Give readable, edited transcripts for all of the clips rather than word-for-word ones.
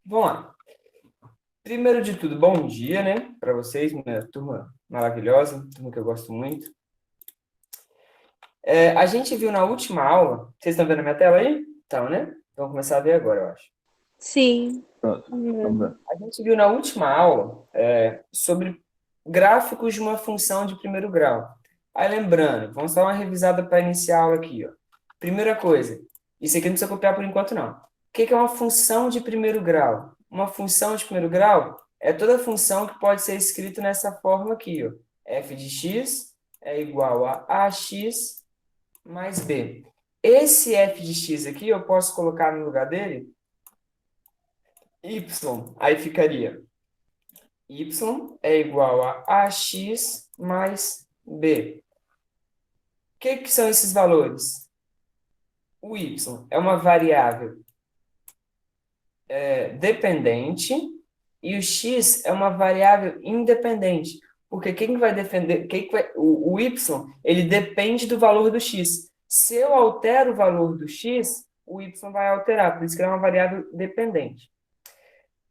Vamos lá. Primeiro de tudo, bom dia, né? Para vocês, minha turma maravilhosa, turma que eu gosto muito. A gente viu na última aula, vocês estão vendo a minha tela aí? Então, né? Vamos começar a ver agora, eu acho. Sim. Pronto, vamos ver. A gente viu na última aula sobre gráficos de uma função de primeiro grau. Aí, lembrando, vamos dar uma revisada para iniciar a aula aqui, ó. Primeira coisa, isso aqui não precisa copiar por enquanto, não. O que que é uma função de primeiro grau? Uma função de primeiro grau é toda função que pode ser escrita nessa forma aqui, ó. F de x é igual a ax mais b. Esse f de x aqui, eu posso colocar no lugar dele y. Aí ficaria y é igual a ax mais b. O que que são esses valores? O y é uma variável dependente e o x é uma variável independente. Porque quem vai defender, o y, ele depende do valor do x. Se eu altero o valor do x, o y vai alterar, por isso que é uma variável dependente.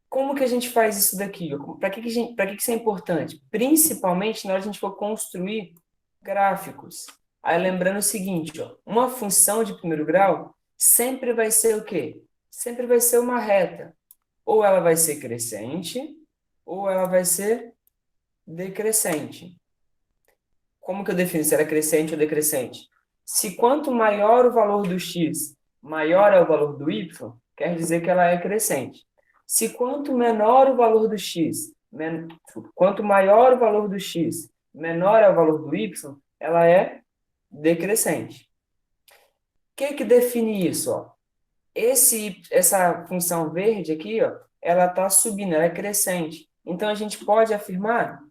Como que a gente faz isso daqui? Para que isso é importante? Principalmente na hora que a gente for construir gráficos. Aí lembrando o seguinte, ó, uma função de primeiro grau sempre vai ser o quê? Sempre vai ser uma reta. Ou ela vai ser crescente, ou ela vai ser decrescente. Como que eu defino se ela é crescente ou decrescente? Se quanto maior o valor do x, maior é o valor do y, quer dizer que ela é crescente. Se quanto menor o valor do x, quanto maior o valor do x, menor é o valor do y, ela é decrescente. O que que define isso? Ó? Essa função verde aqui, ó, ela está subindo, ela é crescente. Então, a gente pode afirmar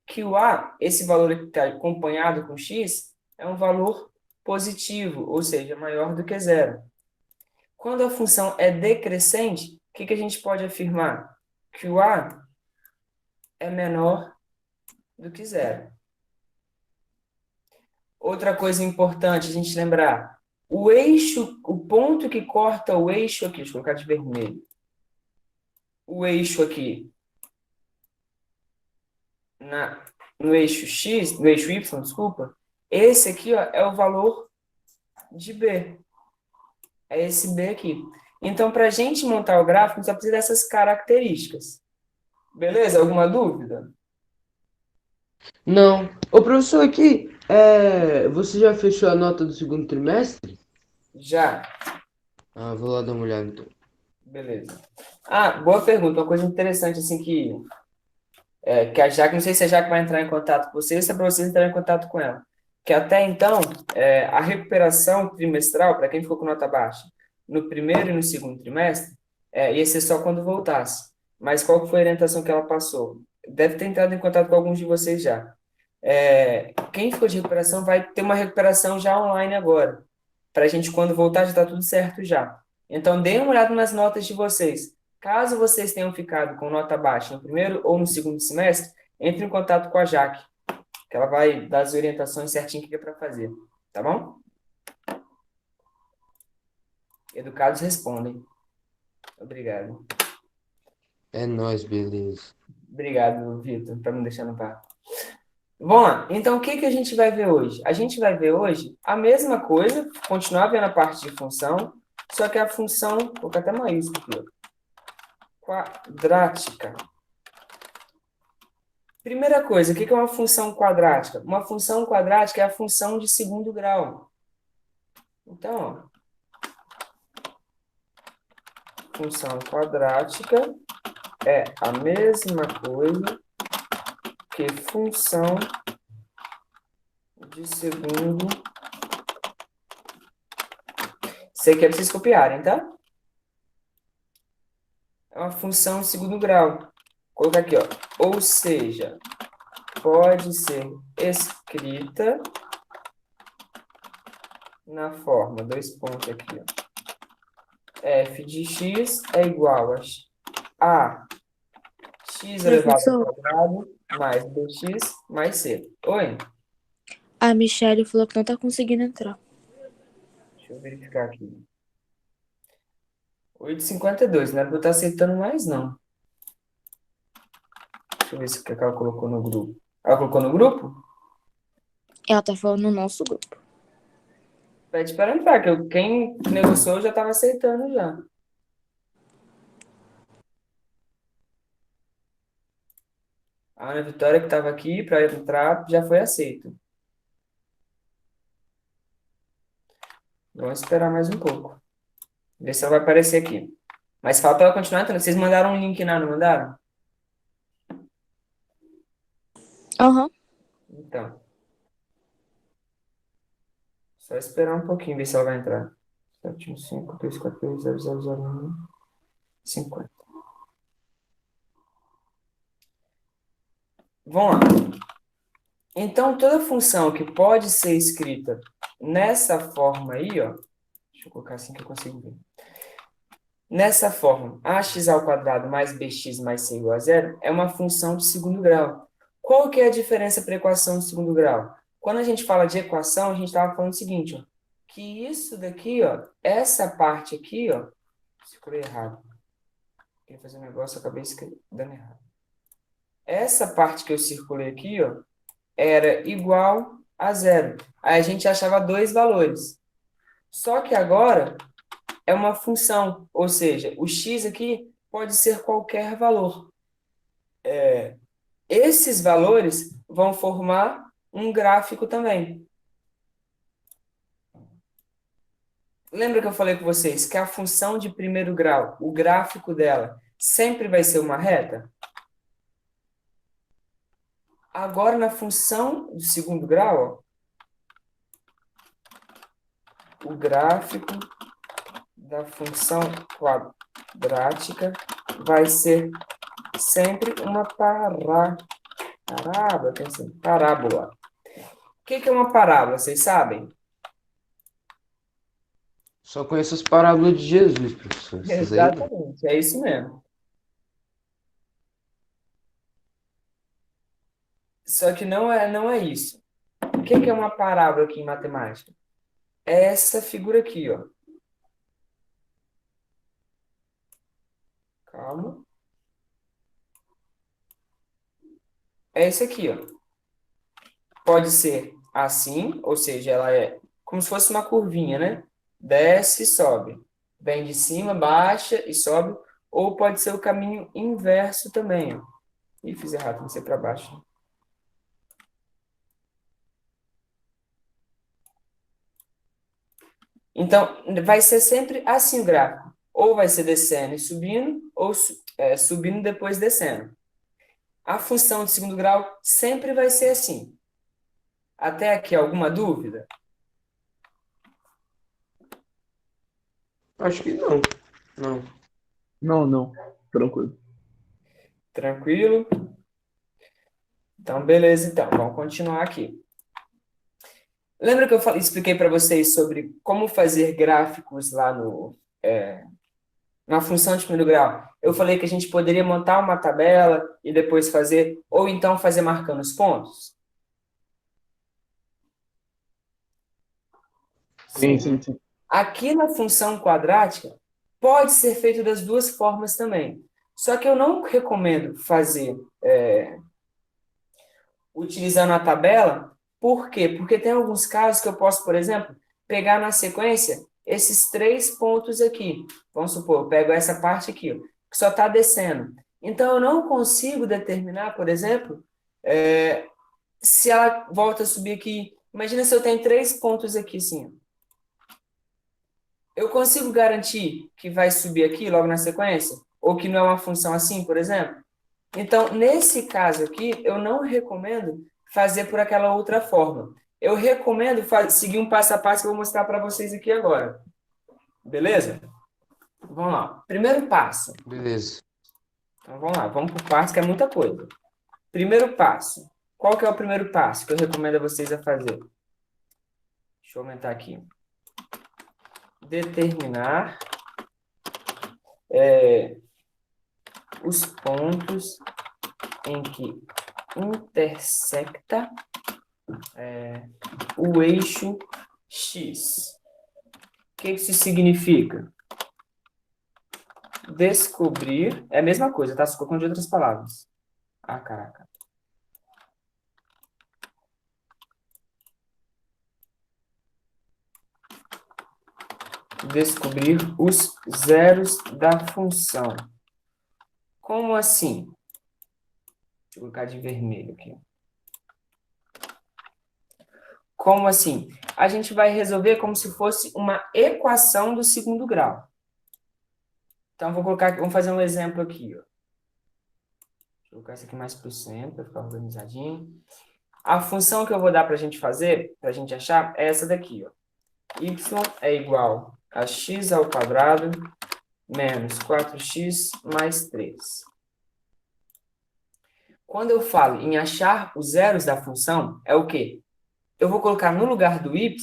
que o A, esse valor que está acompanhado com x, é um valor positivo, ou seja, maior do que zero. Quando a função é decrescente, o que que a gente pode afirmar? Que o A é menor do que zero. Outra coisa importante a gente lembrar, o eixo, o ponto que corta o eixo aqui, deixa eu colocar de vermelho, o eixo aqui na, no eixo x, no eixo y, desculpa, esse aqui ó, é o valor de b. É esse B aqui. Então, para a gente montar o gráfico, a gente só precisa dessas características. Beleza? Alguma dúvida? Não. Ô, professor, aqui, você já fechou a nota do segundo trimestre? Já. Ah, vou lá dar uma olhada então. Beleza. Ah, boa pergunta. Uma coisa interessante, assim, que a Jaque, não sei se a Jaque vai entrar em contato com vocês, se é para vocês entrarem em contato com ela. Que até então, a recuperação trimestral, para quem ficou com nota baixa, no primeiro e no segundo trimestre, ia ser só quando voltasse. Mas qual que foi a orientação que ela passou? Deve ter entrado em contato com alguns de vocês já. Quem ficou de recuperação vai ter uma recuperação já online agora. Para a gente, quando voltar, já está tudo certo já. Então, deem uma olhada nas notas de vocês. Caso vocês tenham ficado com nota baixa no primeiro ou no segundo semestre, entre em contato com a Jaque, que ela vai dar as orientações certinho que é para fazer. Tá bom? Educados respondem. Obrigado. É nóis, beleza. Obrigado, Vitor, para me deixar no par. Vamos lá. Então, o que que a gente vai ver hoje? A gente vai ver hoje a mesma coisa, continuar vendo a parte de função, só que a função, vou colocar até maiúsculo aqui, ó, quadrática. Primeira coisa, o que que é uma função quadrática? Uma função quadrática é a função de segundo grau. Então, ó, função quadrática é a mesma coisa que função de segundo. Isso aqui é para vocês copiarem, tá? É uma função de segundo grau. Vou colocar aqui, ó. Ou seja, pode ser escrita na forma, dois pontos aqui, ó. F de x é igual a x elevado ao Professor, quadrado mais bx mais c. Oi? a Michelle falou que não tá conseguindo entrar. Deixa eu verificar aqui. 8,52, não era pra eu estar aceitando mais, não. Deixa eu ver se o que ela colocou no grupo. Ela colocou no grupo? Ela tá falando no nosso grupo. Pede para entrar, que quem negociou já estava aceitando já. A Ana Vitória, que estava aqui para entrar, já foi aceito. Vamos esperar mais um pouco. Ver se ela vai aparecer aqui. Mas falta ela continuar entrando. Vocês mandaram um link, não mandaram? Aham. Então, só esperar um pouquinho, ver se ela vai entrar. 715-243-0001-50. Vamos lá. Então, toda função que pode ser escrita nessa forma aí, ó. Deixa eu colocar assim que eu consigo ver. Nessa forma, ax ao quadrado mais bx mais c igual a zero é uma função de segundo grau. Qual que é a diferença para a equação de segundo grau? Quando a gente fala de equação, a gente estava falando o seguinte, ó, que isso daqui, ó, essa parte aqui, ó, escrevi errado. Queria fazer um negócio, acabei dando errado. Essa parte que eu circulei aqui, ó, era igual a zero. Aí a gente achava dois valores. Só que agora é uma função, ou seja, o x aqui pode ser qualquer valor. Esses valores vão formar um gráfico também. Lembra que eu falei com vocês que a função de primeiro grau, o gráfico dela, sempre vai ser uma reta? Agora, na função de segundo grau, ó, o gráfico da função quadrática vai ser sempre uma parábola. O que é uma parábola? Vocês sabem? Só conheço as parábolas de Jesus, professor. Essas aí não. Exatamente, é isso mesmo. Só que não é isso. O que é uma parábola aqui em matemática? É essa figura aqui, ó. Calma. É esse aqui, ó. Pode ser assim, ou seja, ela é como se fosse uma curvinha, né? Desce e sobe. Vem de cima, baixa e sobe. Ou pode ser o caminho inverso também, ó. Ih, fiz errado, comecei para baixo. Então, vai ser sempre assim o gráfico. Ou vai ser descendo e subindo, ou subindo e depois descendo. A função de segundo grau sempre vai ser assim. Até aqui, alguma dúvida? Acho que não. Não. Não. Tranquilo. Tranquilo? Então, beleza, então. Vamos continuar aqui. Lembra que eu expliquei para vocês sobre como fazer gráficos lá na função de primeiro grau? Eu falei que a gente poderia montar uma tabela e depois fazer, ou então fazer marcando os pontos? Sim. Aqui na função quadrática, pode ser feito das duas formas também. Só que eu não recomendo fazer utilizando a tabela. Por quê? Porque tem alguns casos que eu posso, por exemplo, pegar na sequência esses três pontos aqui. Vamos supor, eu pego essa parte aqui, ó, que só está descendo. Então, eu não consigo determinar, por exemplo, se ela volta a subir aqui. Imagina se eu tenho três pontos aqui, assim, ó. Eu consigo garantir que vai subir aqui logo na sequência? Ou que não é uma função assim, por exemplo? Então, nesse caso aqui, eu não recomendo fazer por aquela outra forma. Eu recomendo seguir um passo a passo que eu vou mostrar para vocês aqui agora. Beleza? Vamos lá. Primeiro passo. Beleza. Então, vamos lá. Vamos por partes, que é muita coisa. Primeiro passo. Qual que é o primeiro passo que eu recomendo a vocês a fazer? Deixa eu aumentar aqui. Determinar os pontos em que intersecta o eixo X. O que isso significa? descobrir, é a mesma coisa, tá? Só colocando de outras palavras. Ah, caraca. Descobrir os zeros da função. Como assim? Deixa eu colocar de vermelho aqui. Como assim? A gente vai resolver como se fosse uma equação do segundo grau. Então, vamos fazer um exemplo aqui, ó. Deixa eu colocar isso aqui mais para o centro, para ficar organizadinho. A função que eu vou dar para a gente fazer, para a gente achar, é essa daqui, ó. Y é igual a x ao quadrado menos 4x mais 3. Quando eu falo em achar os zeros da função, é o quê? Eu vou colocar no lugar do y,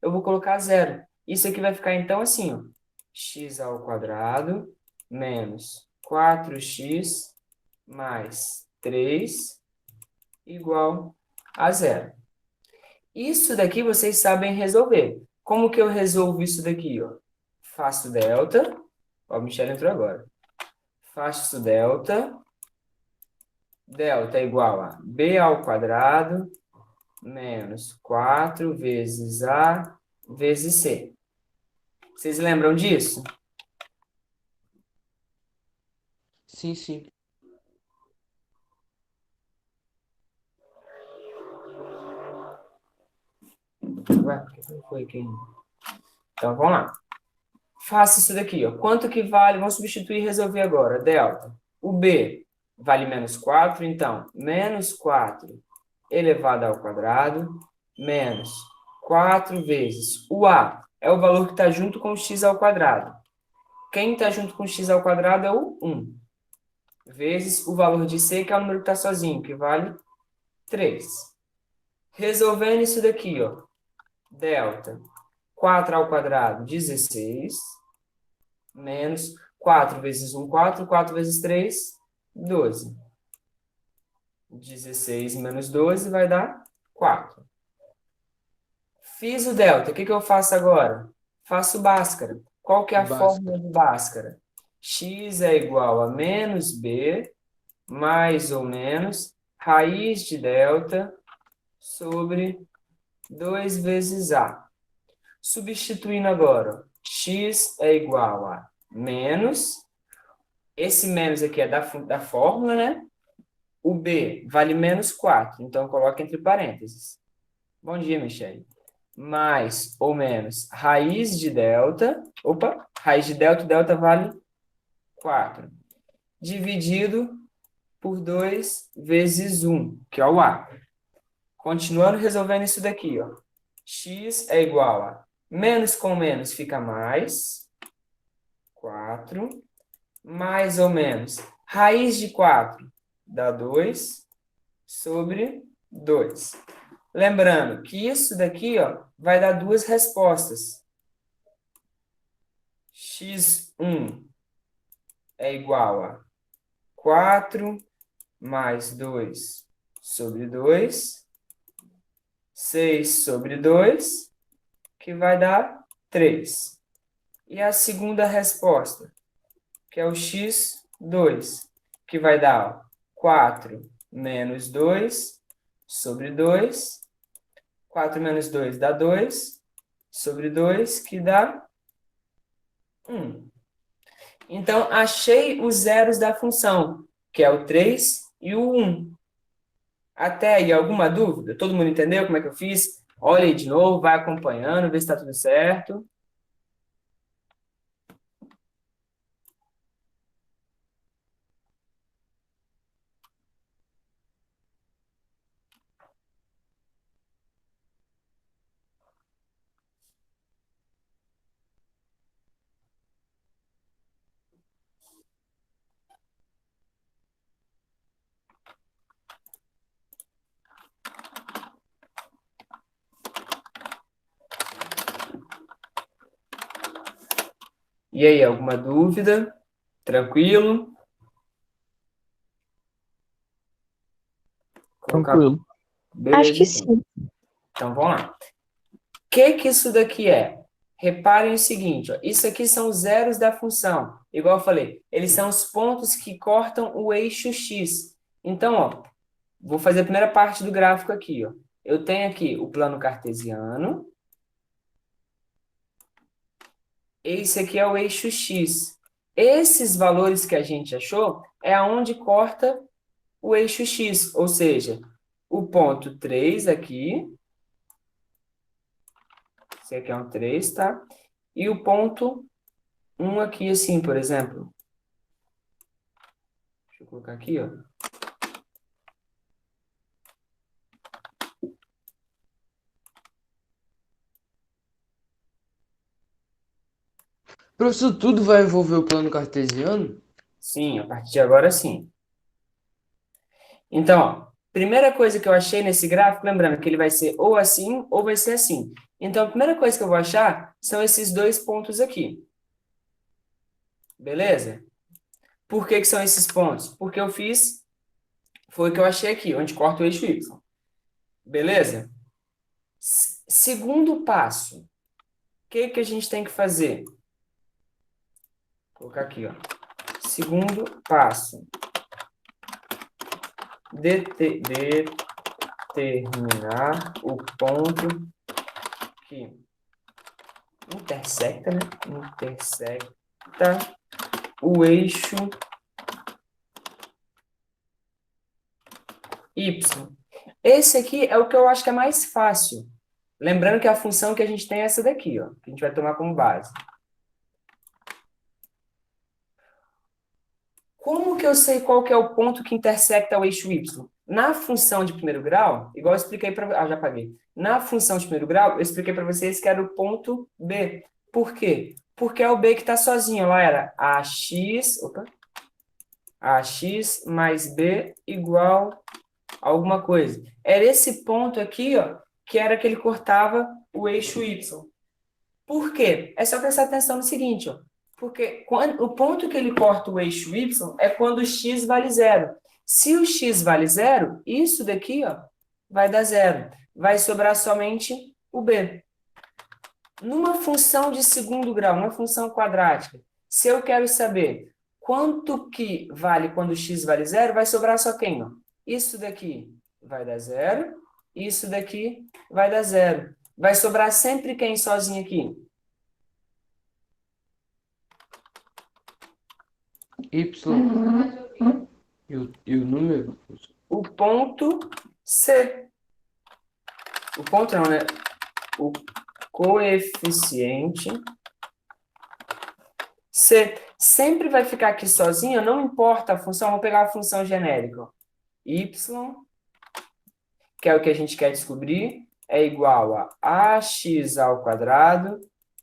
eu vou colocar zero. Isso aqui vai ficar, então, assim, ó. X ao quadrado menos 4x mais 3 igual a zero. Isso daqui vocês sabem resolver. Como que eu resolvo isso daqui, ó? Faço delta. Ó, o Michel entrou agora. Faço delta. Delta é igual a b ao quadrado menos 4 vezes a vezes c. Vocês lembram disso? Sim, sim. Ué, por que não foi aqui? Então, vamos lá. Faça isso daqui, ó. Quanto que vale? Vamos substituir e resolver agora. Delta. O b vale menos 4, então, menos 4 elevado ao quadrado menos 4 vezes o a. É o valor que está junto com o x ao quadrado. Quem está junto com o x ao quadrado é o 1. Vezes o valor de c, que é o número que está sozinho, que vale 3. Resolvendo isso daqui, ó. Delta. 4 ao quadrado, 16. Menos 4 vezes 1, 4. 4 vezes 3, 12. 16 menos 12 vai dar 4. Fiz o delta. O que eu faço agora? Faço Bhaskara. Qual que é a Bhaskara. fórmula do Bhaskara? X é igual a menos b, mais ou menos, raiz de delta sobre 2 vezes a. Substituindo agora, x é igual a menos, esse menos aqui é da fórmula, né? O b vale menos 4, então coloca entre parênteses. Bom dia, Michele. Mais ou menos raiz de delta. Opa, raiz de delta, delta vale 4. Dividido por 2 vezes 1, que é o a. Continuando resolvendo isso daqui, ó. X é igual a menos com menos fica mais 4. Mais ou menos raiz de 4 dá 2 sobre 2. Lembrando que isso daqui, ó, vai dar duas respostas. X1 é igual a 4 mais 2 sobre 2, 6 sobre 2, que vai dar 3. E a segunda resposta, que é o x2, que vai dar 4 menos 2 sobre 2. 4 menos 2 dá 2 sobre 2, que dá 1. Então, achei os zeros da função, que é o 3 e o 1. Até aí, alguma dúvida? Todo mundo entendeu como é que eu fiz? Olha aí de novo, vai acompanhando, vê se está tudo certo. E aí, alguma dúvida? Tranquilo? Tranquilo. Beleza, Acho que então. sim. Então, vamos lá. O que isso daqui é? Reparem o seguinte, ó, isso aqui são os zeros da função. Igual eu falei, eles são os pontos que cortam o eixo x. Então, ó, vou fazer a primeira parte do gráfico aqui, ó. Eu tenho aqui o plano cartesiano. Esse aqui é o eixo x. Esses valores que a gente achou é aonde corta o eixo x, ou seja, o ponto 3 aqui, esse aqui é um 3, tá? E o ponto 1 aqui, assim, por exemplo. Deixa eu colocar aqui, ó. Professor, tudo vai envolver o plano cartesiano? Sim, a partir de agora sim. Então, ó, primeira coisa que eu achei nesse gráfico, lembrando que ele vai ser ou assim ou vai ser assim. Então, a primeira coisa que eu vou achar são esses dois pontos aqui. Beleza? Por que que são esses pontos? Porque eu fiz, foi o que eu achei aqui, onde corta o eixo Y. Beleza? Segundo passo, o que que a gente tem que fazer? Vou colocar aqui, ó. Segundo passo. Determinar o ponto que intersecta, né? Intersecta o eixo Y. Esse aqui é o que eu acho que é mais fácil. Lembrando que a função que a gente tem é essa daqui, ó, que a gente vai tomar como base. Como que eu sei qual que é o ponto que intersecta o eixo Y? Na função de primeiro grau, igual eu expliquei para... Ah, já apaguei. Na função de primeiro grau, eu expliquei para vocês que era o ponto B. Por quê? Porque é o B que está sozinho. Lá era AX... Opa. AX mais B igual a alguma coisa. Era esse ponto aqui, ó, que era que ele cortava o eixo Y. Por quê? É só prestar atenção no seguinte, ó. Porque o ponto que ele corta o eixo Y é quando o x vale zero. Se o x vale zero, isso daqui, ó, vai dar zero. Vai sobrar somente o b. Numa função de segundo grau, uma função quadrática, se eu quero saber quanto que vale quando o x vale zero, vai sobrar só quem? Ó? Isso daqui vai dar zero, isso daqui vai dar zero. Vai sobrar sempre quem sozinho aqui? Y e o número? O ponto C. O ponto não, né? O coeficiente C. Sempre vai ficar aqui sozinho, não importa a função, vou pegar a função genérica. Ó. Y, que é o que a gente quer descobrir, é igual a ax ao quadrado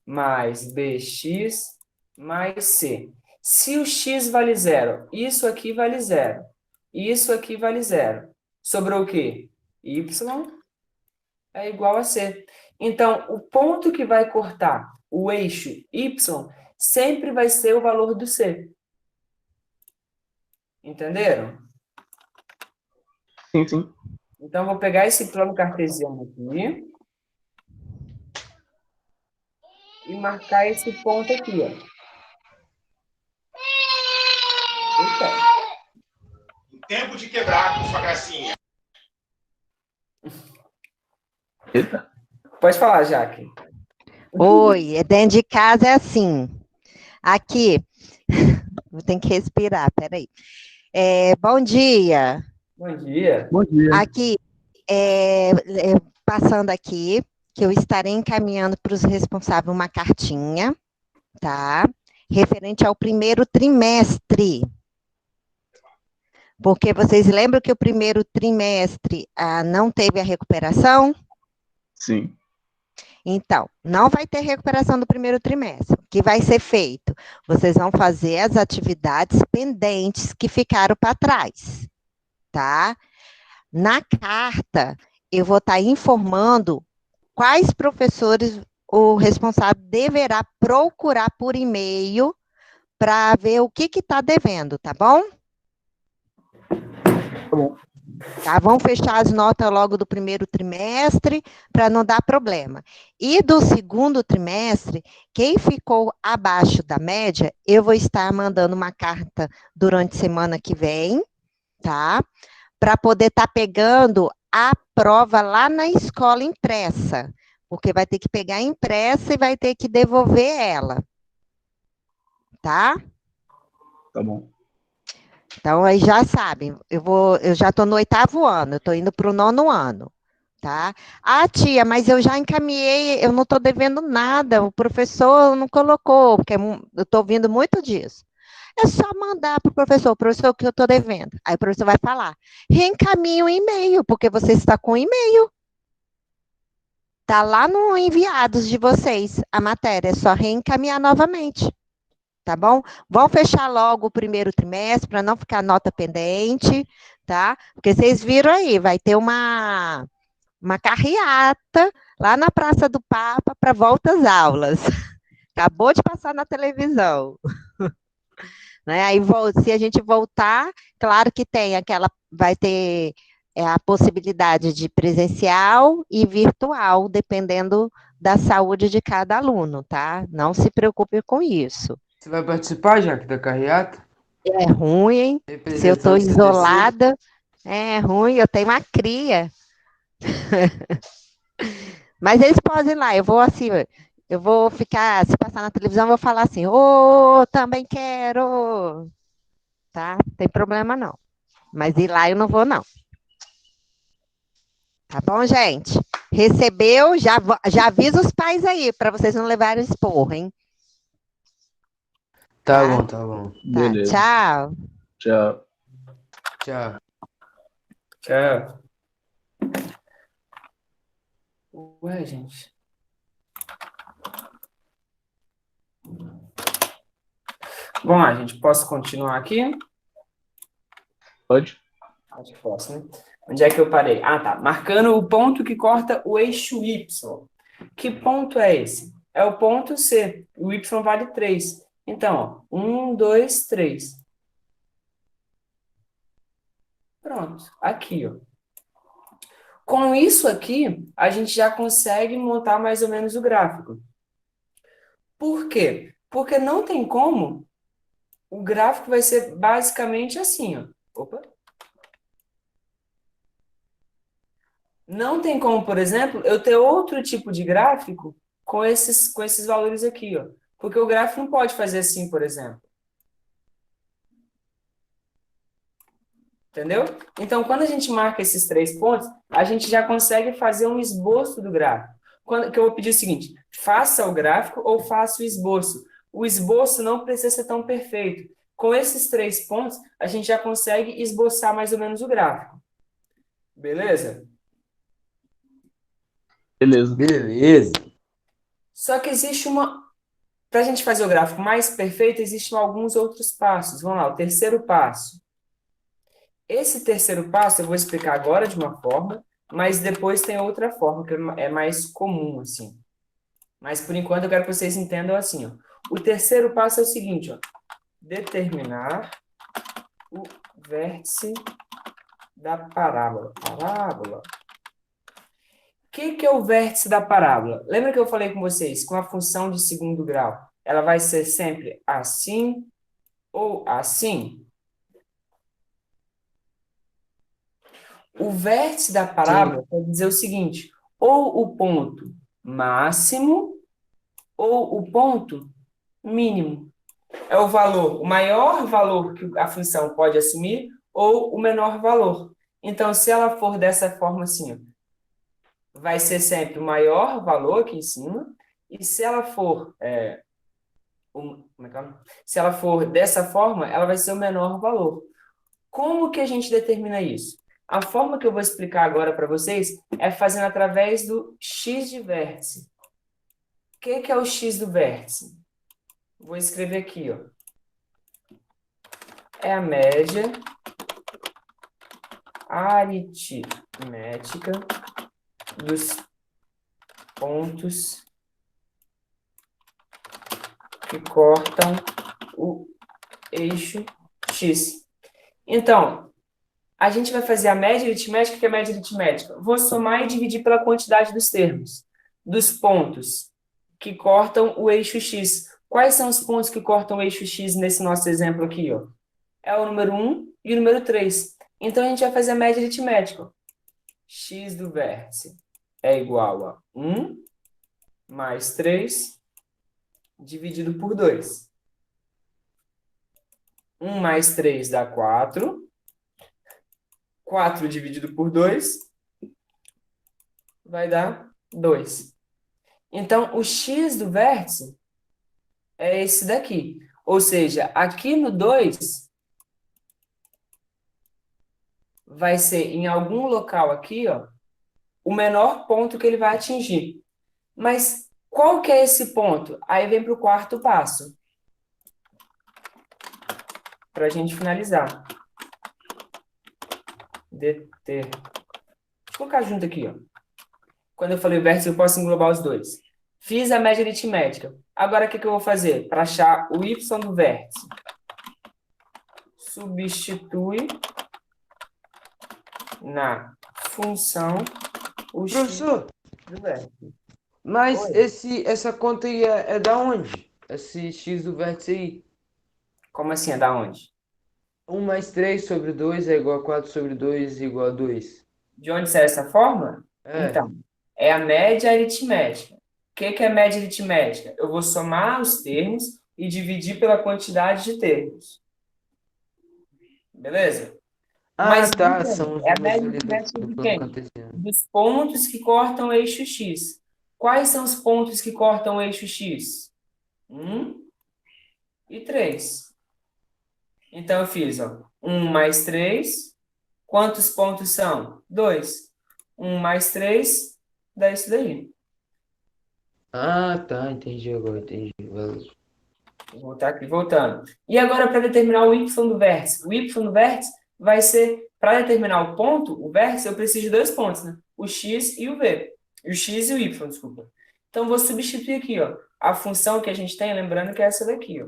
mais bx mais c. Se o x vale zero, isso aqui vale zero. Isso aqui vale zero. Sobrou o quê? Y é igual a C. Então, o ponto que vai cortar o eixo Y sempre vai ser o valor do C. Entenderam? Sim, sim. Então, vou pegar esse plano cartesiano aqui e marcar esse ponto aqui, ó. Eita. Tempo de quebrar com sua gracinha. Eita. Pode falar, Jaque. Oi, dentro de casa é assim. Aqui, vou ter que respirar, peraí. Bom dia. Bom dia. Bom dia. Aqui, passando aqui, que eu estarei encaminhando para os responsáveis uma cartinha, tá? Referente ao primeiro trimestre. Porque vocês lembram que o primeiro trimestre não teve a recuperação? Sim. Então, não vai ter recuperação do primeiro trimestre. O que vai ser feito? Vocês vão fazer as atividades pendentes que ficaram para trás, tá? Na carta, eu vou estar informando quais professores o responsável deverá procurar por e-mail para ver o que está devendo, tá bom? Tá bom. Tá? Vamos fechar as notas logo do primeiro trimestre para não dar problema. E do segundo trimestre, quem ficou abaixo da média, eu vou estar mandando uma carta durante a semana que vem, tá? Para poder estar pegando a prova lá na escola impressa, porque vai ter que pegar impressa e vai ter que devolver ela, tá? Tá bom. Então, aí já sabem, eu já estou no 8º ano, eu estou indo para o 9º ano, tá? Ah, tia, mas eu já encaminhei, eu não estou devendo nada, o professor não colocou, porque eu estou ouvindo muito disso. É só mandar para o professor, o que eu estou devendo. Aí o professor vai falar, reencaminhe o e-mail, porque você está com o e-mail. Está lá no enviados de vocês, a matéria, é só reencaminhar novamente. Tá bom? Vão fechar logo o primeiro trimestre para não ficar nota pendente, tá? Porque vocês viram aí, vai ter uma carreata lá na Praça do Papa para volta às aulas. Acabou de passar na televisão. Né? Aí, se a gente voltar, claro que tem aquela, vai ter a possibilidade de presencial e virtual, dependendo da saúde de cada aluno, tá? Não se preocupe com isso. Você vai participar, Jaque, da carreata? É ruim, hein? Se eu estou Representando o CTC? isolada, é ruim, eu tenho uma cria. Mas eles podem ir lá, eu vou assim, eu vou ficar, se passar na televisão, eu vou falar assim, ô, também quero, tá? Não tem problema não. Mas ir lá eu não vou, não. Tá bom, gente? Recebeu, já avisa os pais aí, para vocês não levarem esporro, hein? Tá Tá? bom, tá bom. Tá, Beleza. tchau. Tchau. Tchau. Tchau. Ué, gente. Bom, a gente, posso continuar aqui? Pode? Acho que posso, né? Onde é que eu parei? Ah, tá. Marcando o ponto que corta o eixo Y. Que ponto é esse? É o ponto C. O Y vale 3. Então, ó, 1, 2, 3. Pronto. Aqui, ó. Com isso aqui, a gente já consegue montar mais ou menos o gráfico. Por quê? Porque não tem como. O gráfico vai ser basicamente assim, ó. Opa. Não tem como, por exemplo, eu ter outro tipo de gráfico com esses valores aqui, ó. Porque o gráfico não pode fazer assim, por exemplo. Entendeu? Então, quando a gente marca esses 3 pontos, a gente já consegue fazer um esboço do gráfico. Que eu vou pedir o seguinte, faça o gráfico ou faça o esboço. O esboço não precisa ser tão perfeito. Com esses 3 pontos, a gente já consegue esboçar mais ou menos o gráfico. Beleza? Beleza. Beleza. Só que existe uma... Para a gente fazer o gráfico mais perfeito, existem alguns outros passos. Vamos lá, o terceiro passo. Esse terceiro passo eu vou explicar agora de uma forma, mas depois tem outra forma, que é mais comum, assim. Mas, por enquanto, eu quero que vocês entendam assim, ó. O terceiro passo é o seguinte, ó. Determinar o vértice da parábola. Parábola. O que é o vértice da parábola? Lembra que eu falei com vocês, com a função de segundo grau, ela vai ser sempre assim ou assim? O vértice da parábola quer dizer o seguinte, ou o ponto máximo ou o ponto mínimo. É o valor, o maior valor que a função pode assumir ou o menor valor. Então, se ela for dessa forma assim, ó, vai ser sempre o maior valor aqui em cima, e se ela for, se ela for dessa forma, ela vai ser o menor valor. Como que a gente determina isso? A forma que eu vou explicar agora para vocês é fazendo através do x de vértice. O que é o x do vértice? Vou escrever aqui, ó. É a média aritmética dos pontos que cortam o eixo x. Então, A gente vai fazer a média aritmética, que é a média aritmética. Vou somar e dividir pela quantidade dos termos, dos pontos que cortam o eixo X. Quais são os pontos que cortam o eixo X nesse nosso exemplo aqui, ó? É o número 1 e o número 3. Então, a gente vai fazer a média aritmética. X do vértice é igual a 1 mais 3 dividido por 2. 1 mais 3 dá 4. 4 dividido por 2 vai dar 2. Então, o x do vértice é esse daqui. Ou seja, aqui no 2 vai ser em algum local aqui, ó, o menor ponto que ele vai atingir. Mas qual que é esse ponto? Aí vem para o quarto passo. Para a gente finalizar. DT. Vou colocar junto aqui, ó. Quando eu falei o vértice, eu posso englobar os dois. Fiz a média aritmética. Agora, o que eu vou fazer? Para achar o y do vértice. Substitui na função o x Professor, do vértice. mas Oi. essa conta aí é da onde? Esse x do vértice aí? Como assim? É da onde? 1 mais 3 sobre 2 é igual a 4 sobre 2 igual a 2. De onde sai essa fórmula? É. Então, é a média aritmética. O que é média aritmética? Eu vou somar os termos e dividir pela quantidade de termos. Beleza? Mas Tá. entenda, São os é a números média ali aritmética do de plano quem? cartesiano. Dos pontos que cortam o eixo X. Quais são os pontos que cortam o eixo X? 1 e 3. Então, eu fiz, ó, 1 mais 3. Quantos pontos são? 2. 1 mais 3 dá isso daí. Tá. Entendi agora, entendi. Valeu. Vou voltar aqui, voltando. E agora, para determinar o y do vértice. O y do vértice vai ser, para determinar o ponto, o vértice, eu preciso de 2 pontos, né? O x e o v. O x e o y, desculpa. Então, vou substituir aqui, ó, a função que a gente tem, lembrando que é essa daqui, ó.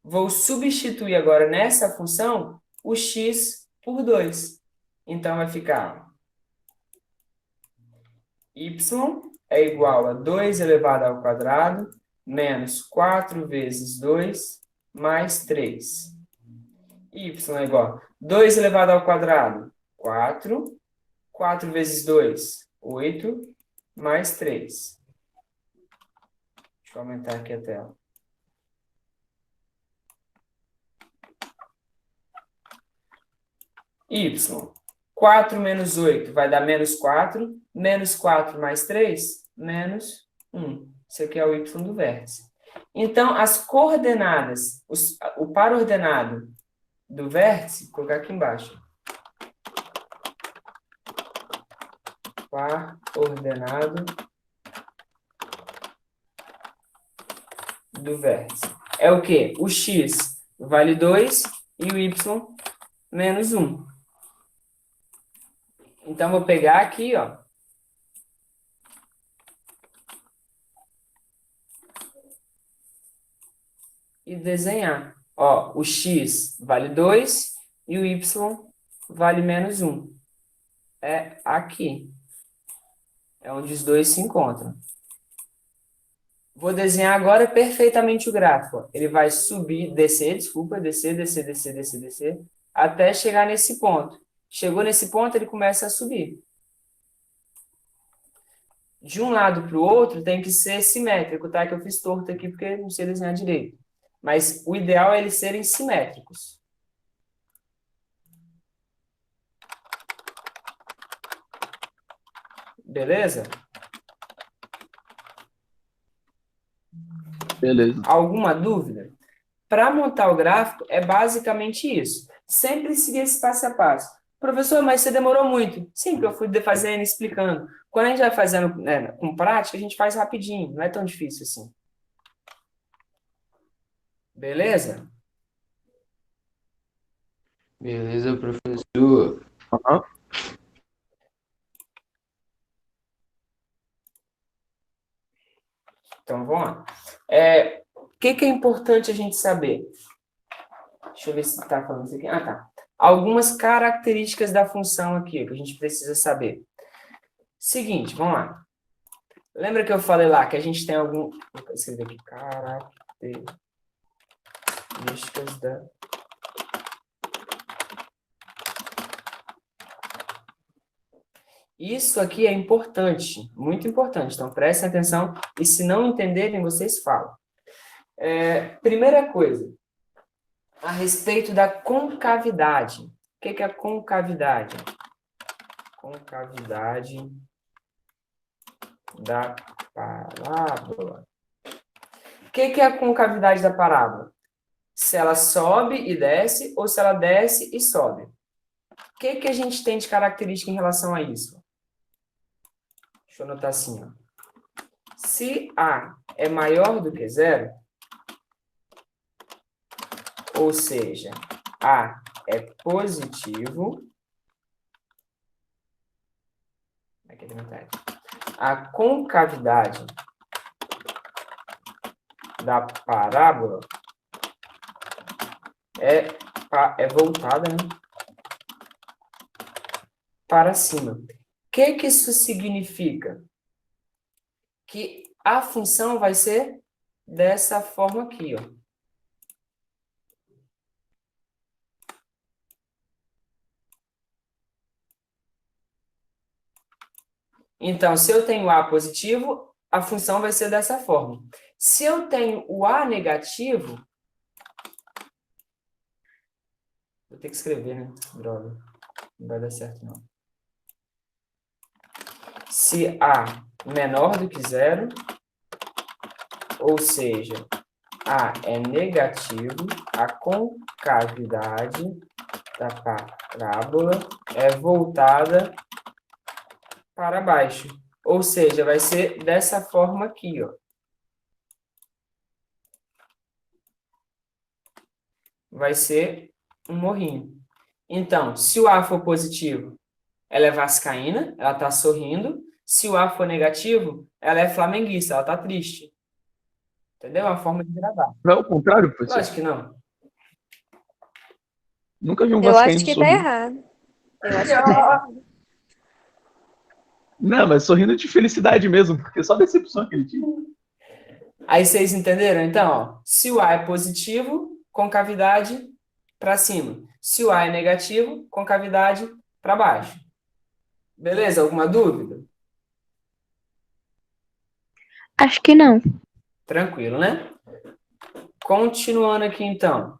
Vou substituir agora nessa função o x por 2. Então, vai ficar y é igual a 2 elevado ao quadrado menos 4 vezes 2 mais 3. Y é igual a 2 elevado ao quadrado, 4. 4 vezes 2, 8, mais 3. Deixa eu aumentar aqui a tela. Y. 4 menos 8 vai dar menos 4. Menos 4 mais 3, menos 1. Isso aqui é o y do vértice. Então, as coordenadas, o par ordenado do vértice, vou colocar aqui embaixo. Par ordenado do vértice. É o quê? O x vale 2 e o y menos 1. Então, vou pegar aqui, ó. E desenhar. Ó, o x vale 2 e o y vale menos 1. É aqui. É onde os dois se encontram. Vou desenhar agora perfeitamente o gráfico. Ó. Ele vai subir, descer, descer, até chegar nesse ponto. Chegou nesse ponto, ele começa a subir. De um lado para o outro tem que ser simétrico, tá? Que eu fiz torto aqui porque não sei desenhar direito. Mas o ideal é eles serem simétricos. Beleza? Beleza. Alguma dúvida? Para montar o gráfico, é basicamente isso. Sempre seguir esse passo a passo. Professor, mas você demorou muito. Sim, porque eu fui fazendo, explicando. Quando a gente vai fazendo, né, com prática, a gente faz rapidinho. Não é tão difícil assim. Beleza? Beleza, professor. Aham. Então, vamos lá. O que é importante a gente saber? Deixa eu ver se está falando isso aqui. Ah, tá. Algumas características da função aqui, que a gente precisa saber. Seguinte, vamos lá. Lembra que eu falei lá que a gente tem algum... Vou escrever aqui. Características da... Isso aqui é importante, muito importante. Então, prestem atenção. E se não entenderem, vocês falam. Primeira coisa. A respeito da concavidade. O que é a concavidade? Concavidade da parábola. O que é a concavidade da parábola? Se ela sobe e desce, ou se ela desce e sobe. O que a gente tem de característica em relação a isso? Deixa eu anotar assim, ó. Se A é maior do que zero, ou seja, A é positivo, aqui é metade. A concavidade da parábola é voltada, né, para cima. O que isso significa? Que a função vai ser dessa forma aqui, ó. Então, se eu tenho A positivo, a função vai ser dessa forma. Se eu tenho o A negativo... Vou ter que escrever, né? Droga. Não vai dar certo, não. Se A menor do que zero, ou seja, A é negativo, a concavidade da parábola é voltada para baixo. Ou seja, vai ser dessa forma aqui, ó. Vai ser um morrinho. Então, se o A for positivo, ela é vascaína, ela está sorrindo. Se o A for negativo, ela é flamenguista, ela está triste. Entendeu? É uma forma de gravar. Não é o contrário, professor? Lógico que não. Nunca vi um Eu acho vascaíno que tá sorrindo. errado. Eu acho que tá errado. Não, mas sorrindo de felicidade mesmo, porque só decepção que ele tinha. Aí vocês entenderam? Então, ó, se o A é positivo, concavidade para cima. Se o A é negativo, concavidade para baixo. Beleza? Alguma dúvida? Acho que não. Tranquilo, né? Continuando aqui, então.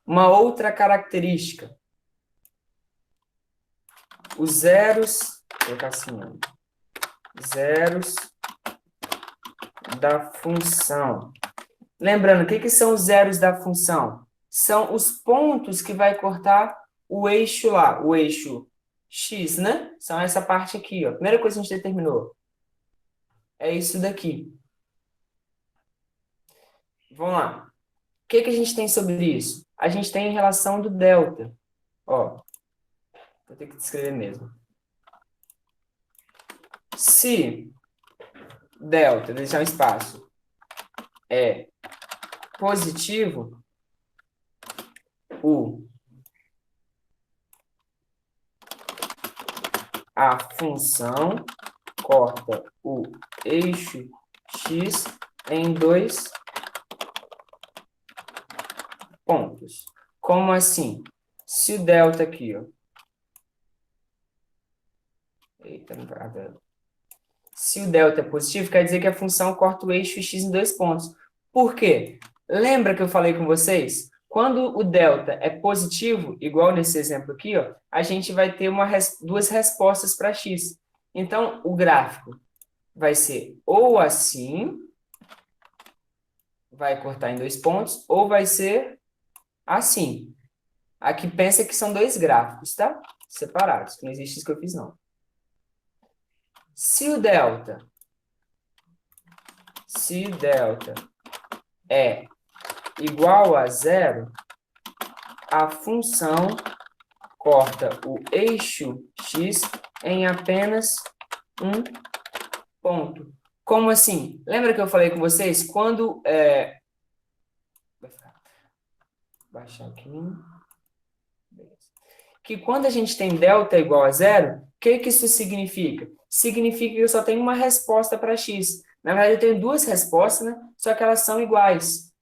Uma outra característica. Os zeros, vou colocar assim, ó, zeros da função. Lembrando, o que são os zeros da função? São os pontos que vai cortar o eixo lá, o eixo x, né? São essa parte aqui, ó. Primeira coisa que a gente determinou. É isso daqui. Vamos lá. O que a gente tem sobre isso? A gente tem em relação do delta. Ó, vou ter que escrever mesmo. Se delta, deixar um espaço, é positivo, a função corta o eixo x em 2 pontos. Como assim? Se o delta aqui, ó. Eita, não vai dar. Se o delta é positivo, quer dizer que a função corta o eixo x em 2 pontos. Por quê? Lembra que eu falei com vocês? Quando o delta é positivo, igual nesse exemplo aqui, ó, a gente vai ter duas respostas para x. Então, o gráfico vai ser ou assim, vai cortar em 2 pontos, ou vai ser assim. Aqui pensa que são 2 gráficos, tá? Separados, que não existe isso que eu fiz, não. Se o delta é igual a zero, a função corta o eixo x em apenas um ponto. Como assim? Lembra que eu falei com vocês? Quando Vai ficar. Baixar aqui. Beleza. Que quando a gente tem delta igual a zero, o que isso significa? Significa que eu só tenho uma resposta para x. Na verdade, eu tenho duas respostas, né? Só que elas são iguais.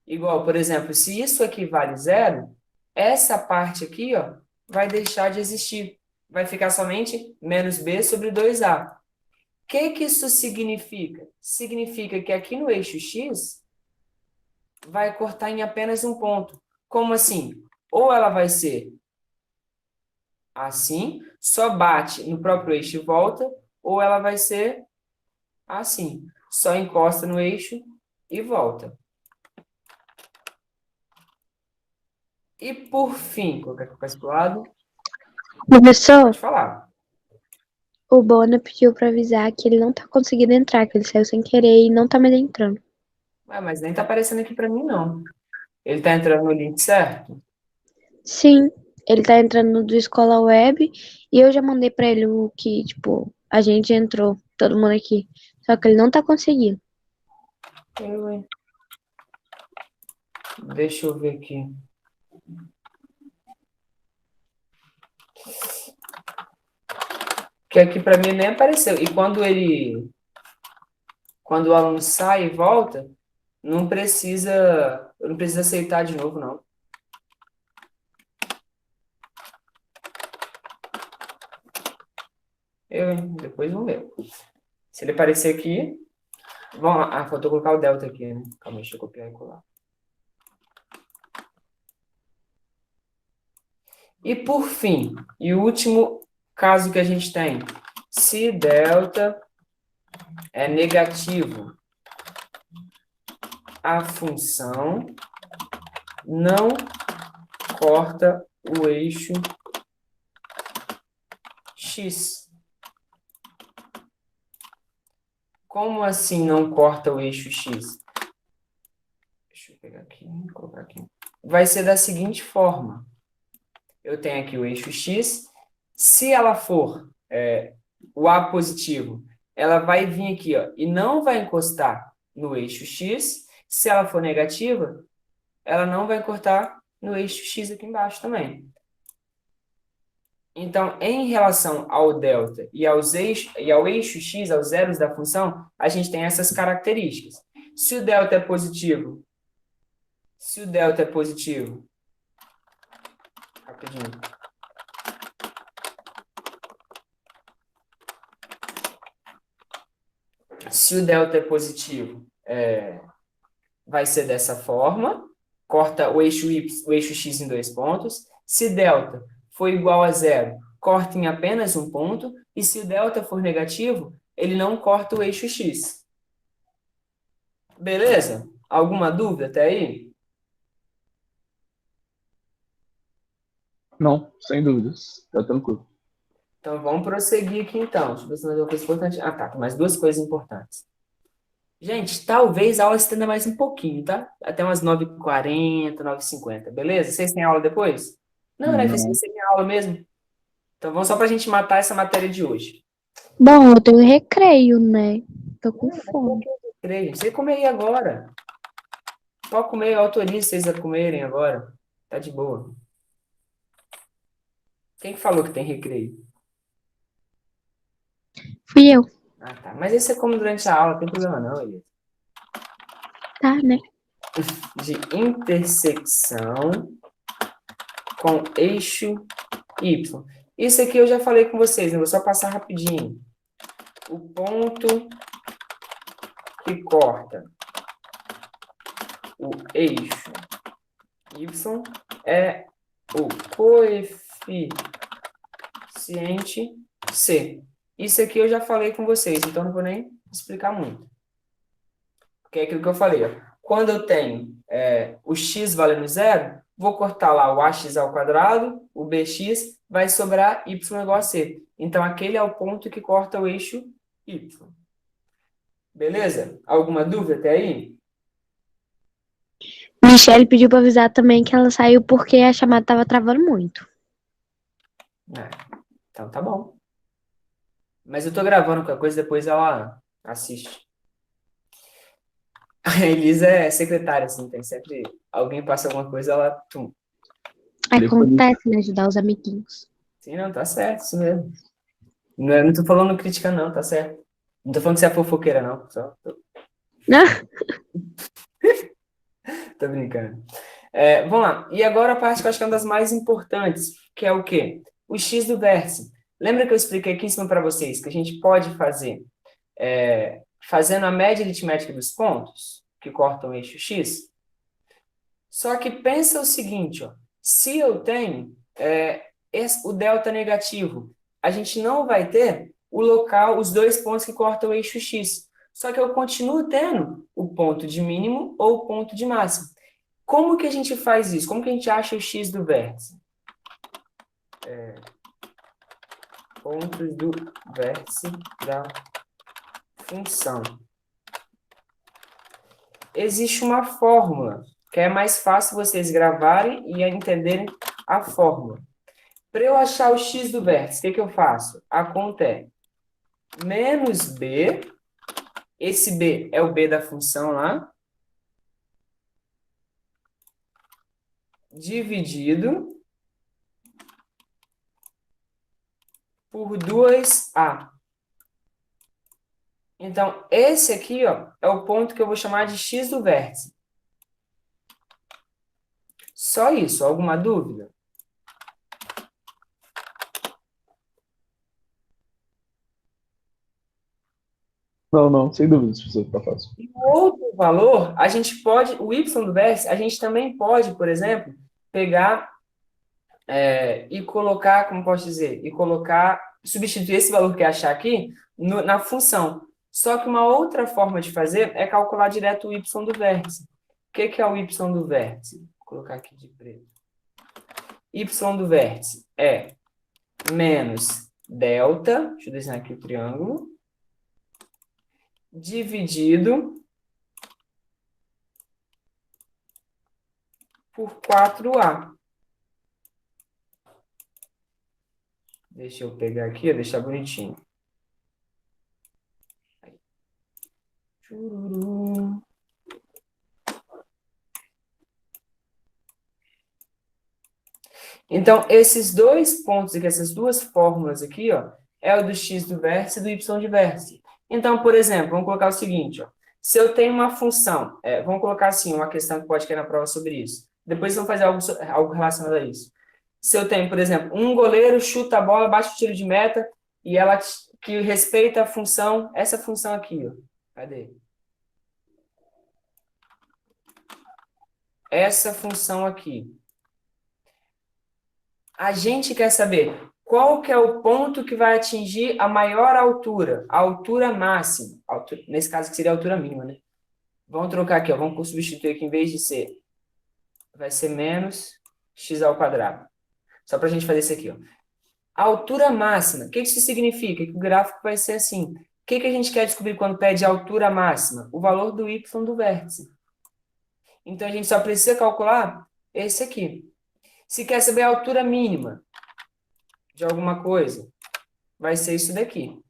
Igual, por exemplo, se isso aqui vale zero, essa parte aqui, ó, vai deixar de existir. Vai ficar somente menos b sobre 2a. O que isso significa? Significa que aqui no eixo x vai cortar em apenas um ponto. Como assim? Ou ela vai ser assim, só bate no próprio eixo e volta, ou ela vai ser assim, só encosta no eixo e volta. E por fim, colocar aqui para o lado, Professor, pode falar. o Bona pediu pra avisar que ele não tá conseguindo entrar, que ele saiu sem querer e não tá mais entrando. Ué, mas nem tá aparecendo aqui para mim, não. Ele tá entrando no link certo? Sim, ele tá entrando no do Escola Web e eu já mandei pra ele o que, tipo, a gente entrou, todo mundo aqui. Só que ele não tá conseguindo. Hein? Deixa eu ver aqui. Que aqui para mim nem apareceu. E quando o aluno sai e volta, eu não precisa aceitar de novo, não. Depois vamos ver. Se ele aparecer aqui, faltou colocar o delta aqui, né? Calma, deixa eu copiar e colar. E por fim, e o último caso que a gente tem, se delta é negativo, a função não corta o eixo x. Como assim não corta o eixo x? Deixa eu pegar aqui, colocar aqui. Vai ser da seguinte forma. Eu tenho aqui o eixo x. Se ela for o A positivo, ela vai vir aqui, ó, e não vai encostar no eixo x. Se ela for negativa, ela não vai encostar no eixo x aqui embaixo também. Então, em relação ao delta e ao eixo x, aos zeros da função, a gente tem essas características. Se o delta é positivo, rapidinho. Se o delta é positivo, vai ser dessa forma, corta o eixo x em 2 pontos. Se delta for igual a zero, corta em apenas um ponto. E se o delta for negativo, ele não corta o eixo x. Beleza? Alguma dúvida até aí? Não, sem dúvidas. Tá tranquilo. Então, vamos prosseguir aqui, então. Deixa eu ver se mais uma coisa importante. Ah, tá. Tem mais duas coisas importantes. Gente, talvez a aula estenda mais um pouquinho, tá? Até umas 9h40, 9h50, beleza? Vocês têm aula depois? Não, né? Não. Você tem aula mesmo? Então, vamos só pra gente matar essa matéria de hoje. Bom, eu tenho recreio, né? Tô com fome. Creio. Você comer aí agora. Pode comer, eu autorizo vocês a comerem agora. Tá de boa. Quem que falou que tem recreio? Fui eu, Ah, tá. Mas aí você come durante a aula, não tem problema não, Elias. tá, né? De intersecção com eixo Y. Isso aqui eu já falei com vocês, né? Vou só passar rapidinho. O ponto que corta o eixo Y é o coeficiente C. Isso aqui eu já falei com vocês, então não vou nem explicar muito. Porque é aquilo que eu falei, ó. Quando eu tenho o x valendo zero, vou cortar lá o ax ao quadrado, o bx, vai sobrar y igual a c. Então, aquele é o ponto que corta o eixo y. Beleza? Alguma dúvida até aí? Michelle pediu pra avisar também que ela saiu porque a chamada tava travando muito. Então, tá bom. Mas eu tô gravando qualquer coisa, depois ela assiste. A Elisa é secretária, assim, tem sempre alguém passa alguma coisa, ela... Tum. Acontece, né? Ajudar os amiguinhos. Sim, não, tá certo, isso mesmo. Não tô falando crítica, não, tá certo. Não tô falando que você é fofoqueira, não. Só tô brincando. Vamos lá. E agora a parte que eu acho que é uma das mais importantes, que é o quê? O x do vértice. Lembra que eu expliquei aqui em cima para vocês que a gente pode fazer fazendo a média aritmética dos pontos que cortam o eixo x? Só que pensa o seguinte, ó, se eu tenho o delta negativo, a gente não vai ter o local, os dois pontos que cortam o eixo x. Só que eu continuo tendo o ponto de mínimo ou o ponto de máximo. Como que a gente faz isso? Como que a gente acha o x do vértice? Pontos do vértice da função. Existe uma fórmula, que é mais fácil vocês gravarem e entenderem a fórmula. Para eu achar o x do vértice, o que eu faço? A conta é menos b, esse b é o b da função lá, dividido por 2a. Então, esse aqui, ó, é o ponto que eu vou chamar de x do vértice. Só isso, alguma dúvida? Não, sem dúvida, se você tá fácil. E o outro valor, a gente pode, o y do vértice, a gente também pode, por exemplo, pegar e colocar, como posso dizer, substituir esse valor que é achar aqui na função. Só que uma outra forma de fazer é calcular direto o y do vértice. O que é o y do vértice? Vou colocar aqui de preto. Y do vértice é menos delta, deixa eu desenhar aqui o triângulo, dividido por 4a. Deixa eu pegar aqui, deixar bonitinho. Chururu. Então, esses dois pontos aqui, essas duas fórmulas aqui, ó, é o do x do vértice e do y de vértice. Então, por exemplo, vamos colocar o seguinte, ó, se eu tenho uma função, vamos colocar assim, uma questão que pode cair na prova sobre isso. Depois vamos fazer algo relacionado a isso. Se eu tenho, por exemplo, um goleiro chuta a bola, bate o tiro de meta, e ela que respeita a função, essa função aqui, ó. Cadê? Essa função aqui. A gente quer saber qual que é o ponto que vai atingir a maior altura, a altura máxima. Nesse caso, que seria a altura mínima, né? Vamos trocar aqui, ó. Vamos substituir aqui, em vez de ser, vai ser menos x ao quadrado. Só para a gente fazer isso aqui, ó. A altura máxima, o que isso significa? Que o gráfico vai ser assim. O que a gente quer descobrir quando pede a altura máxima? O valor do y do vértice. Então, a gente só precisa calcular esse aqui. Se quer saber a altura mínima de alguma coisa, vai ser isso daqui.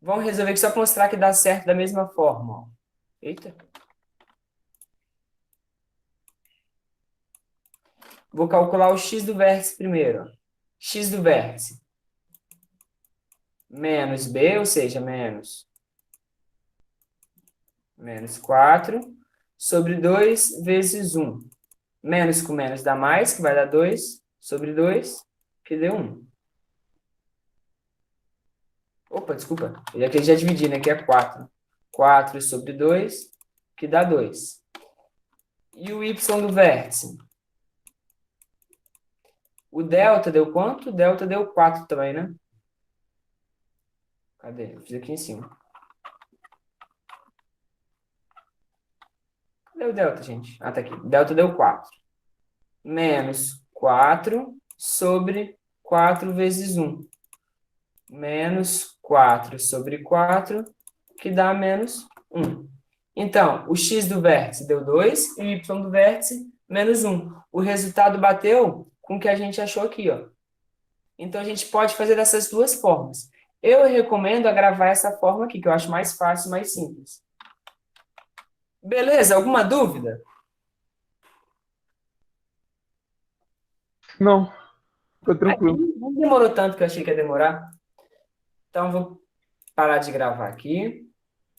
Vamos resolver aqui só para mostrar que dá certo da mesma forma. Ó. Eita. Vou calcular o x do vértice primeiro. Ó. X do vértice. Menos b, ou seja, menos 4 sobre 2 vezes 1. Menos com menos dá mais, que vai dar 2 sobre 2, que deu 1. Opa, desculpa. Eu já dividi, né? Que é 4. 4 sobre 2, que dá 2. E o y do vértice? O delta deu quanto? O delta deu 4 também, né? Cadê? Eu fiz aqui em cima. Cadê o delta, gente? Ah, tá aqui. Delta deu 4. Menos 4 sobre 4 vezes 1. Menos 4 sobre 4, que dá menos 1. Então, o x do vértice deu 2 e o y do vértice, menos 1. O resultado bateu com o que a gente achou aqui, ó. Então, a gente pode fazer dessas duas formas. Eu recomendo gravar essa forma aqui, que eu acho mais fácil e mais simples. Beleza? Alguma dúvida? Não, ficou Aqui tranquilo. não demorou tanto que eu achei que ia demorar. Então, vou parar de gravar aqui.